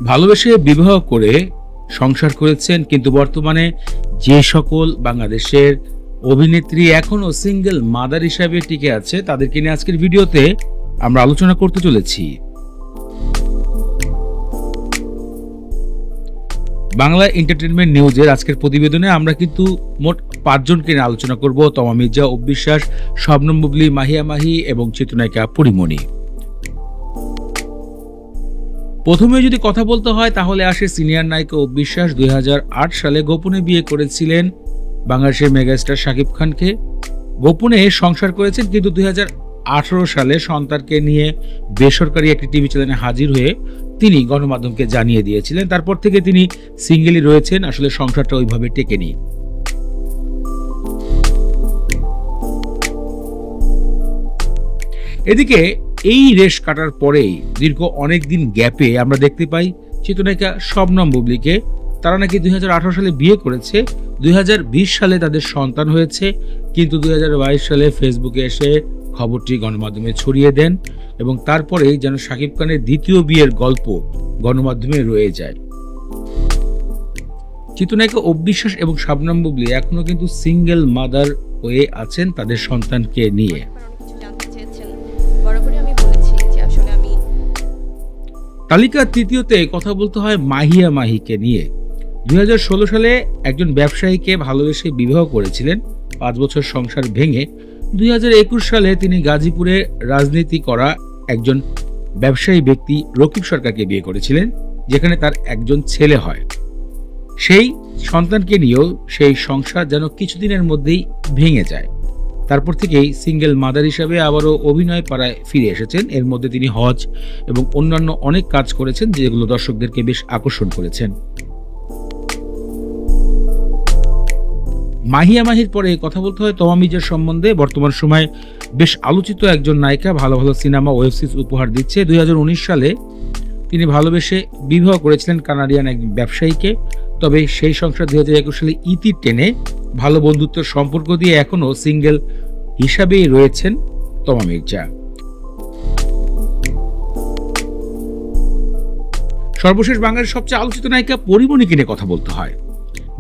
ভালোবেসে বিবাহ করে সংসার করেছেন, কিন্তু বর্তমানে যে সকল বাংলাদেশের অভিনেত্রী এখনো সিঙ্গেল মাদার হিসাবে টিকে আছে তাদেরকে নিয়ে আজকের ভিডিওতে আমরা আলোচনা করতে চলেছি। বাংলা এন্টারটেইনমেন্ট নিউজের আজকের প্রতিবেদনে আমরা কিন্তু মোট 5 জনকে নিয়ে আলোচনা করব। তমা মির্জা, অপবিশ্বাস, শবনম বুবলী, মাহিয়া মাহি এবং চিত্রনায়িকা পরীমণি। প্রথমে যদি কথা বলতে হয় তাহলে আসে সিনিয়র নায়িকা অপবিশ্বাস 2008 সালে গোপনে বিয়ে করেছিলেন বাংলাদেশের মেগাস্টার শাকিব খানকে। গোপনে সংসার করেছেন, কিন্তু 2018 সালে সন্তানকে নিয়ে বেসরকারি একটি টিভি চ্যানেলে হাজির হয়ে তিনি গণমাধ্যমকে জানিয়ে দিয়েছিলেন। তারপর থেকে তিনি সিঙ্গেলই রয়েছেন, আসলে সংসারটা ওইভাবে টেকেনি। এদিকে এই রেশ কাটার পরেই দীর্ঘ অনেক দিন গ্যাপে আমরা দেখতে পাই চিত্রনায়িকা শবনম বুবলীকে। তারা নাকি 2018 সালে বিয়ে করেছে, 2020 সালে তাদের সন্তান হয়েছে, কিন্তু 2022 সালে ফেসবুকে এসে খবরটি গণমাধ্যমে ছড়িয়ে দেন এবং তারপরেই যেন শাকিব খানের দ্বিতীয় বিয়ের গল্প গণমাধ্যমে রয়ে যায়। চিত্রনায়িকা অপবিশ্বাস এবং শবনম বুবলী এখনো কিন্তু সিঙ্গেল মাদার হয়ে আছেন তাদের সন্তানকে নিয়ে। তালিকার তৃতীয়তে কথা বলতে হয় মাহিয়া মাহিকে নিয়ে। 2016 সালে একজন ব্যবসায়ীকে ভালোবেসে বিবাহ করেছিলেন। 5 বছর সংসার ভেঙে 2021 সালে তিনি গাজীপুরে রাজনীতি করা একজন ব্যবসায়ী ব্যক্তি রকিব সরকারকে বিয়ে করেছিলেন, যেখানে তার একজন ছেলে হয়। সেই সন্তানকে নিয়েও সেই সংসার যেন কিছুদিনের মধ্যেই ভেঙে যায়। তারপর থেকেই সিঙ্গেল মাদার হিসাবে আবারও অভিনয় পাড়ায় ফিরে এসেছেন। এর মধ্যে তিনি হজ এবং অন্যান্য অনেক কাজ করেছেন, যেগুলো দর্শকদেরকে বেশ আকর্ষণ করেছেন। মাহিয়া মাহির পরে কথা বলতে হয় তমা মির্জার সম্বন্ধে। বর্তমান সময়ে বেশ আলোচিত একজন নায়িকা, ভালো ভালো সিনেমা, ওয়েব সিরিজ উপহার দিচ্ছে। 2019 সালে তিনি ভালোবেসে বিবাহ করেছিলেন কানাডিয়ান এক ব্যবসায়ীকে। তবে সেই সংসার 2021 সালে ইতি টেনে ভালো বন্ধুত্বের সম্পর্ক দিয়ে এখনো সিঙ্গেল হিসাবেই রয়েছেন তমা মির্জা। সর্বশেষ বাংলাদেশের সবচেয়ে আলোচিত নায়িকা পরীমণিকে নিয়ে কথা বলতে হয়,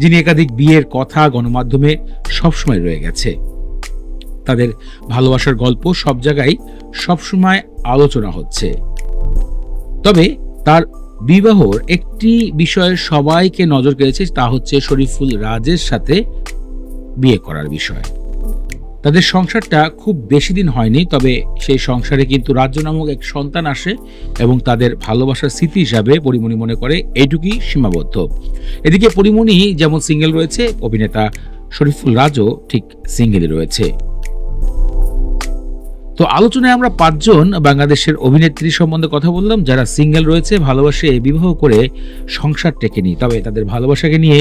যিনি একাধিক বিয়ের কথা গণমাধ্যমে সবসময় রয়ে গেছে। তাদের ভালোবাসার গল্প সব জায়গায় সবসময় আলোচনা হচ্ছে। তবে তার বিবাহর একটি বিষয়ে সবাইকে নজর কেড়েছে, তা হচ্ছে শরীফুল রাজের সাথে বিয়ে করার বিষয়। তাদের সংসারটা খুব বেশি দিন হয়নি, তবে সেই সংসারে কিন্তু রাজ্য নামক এক সন্তান আসে এবং তাদের ভালোবাসার স্মৃতি হিসাবে পরীমণি মনে করে এইটুকুই সীমাবদ্ধ। এদিকে পরীমণি যেমন সিঙ্গেল রয়েছে, অভিনেতা শরীফুল রাজও ঠিক সিঙ্গেলই রয়েছে। তো আলোচনায় আমরা 5 জন বাংলাদেশের অভিনেত্রী সম্বন্ধে কথা বললাম যারা সিঙ্গেল রয়েছে, ভালোবাসে বিবাহ করে সংসার টেকেনি, তবে তাদের ভালোবাসাকে নিয়ে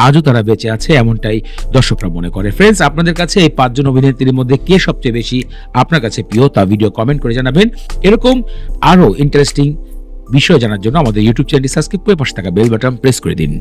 আজও তারা বেঁচে আছে, এমনটাই দর্শকরা মনে করে। ফ্রেন্ডস, আপনাদের কাছে এই 5 জন অভিনেত্রীর মধ্যে কে সবচেয়ে বেশি আপনার কাছে প্রিয় তা ভিডিও কমেন্ট করে জানাবেন। এরকম আরো ইন্টারেস্টিং বিষয় জানার জন্য আমাদের ইউটিউব চ্যানেলটি সাবস্ক্রাইব করে পাশে থাকা বেল বাটন প্রেস করে দিন।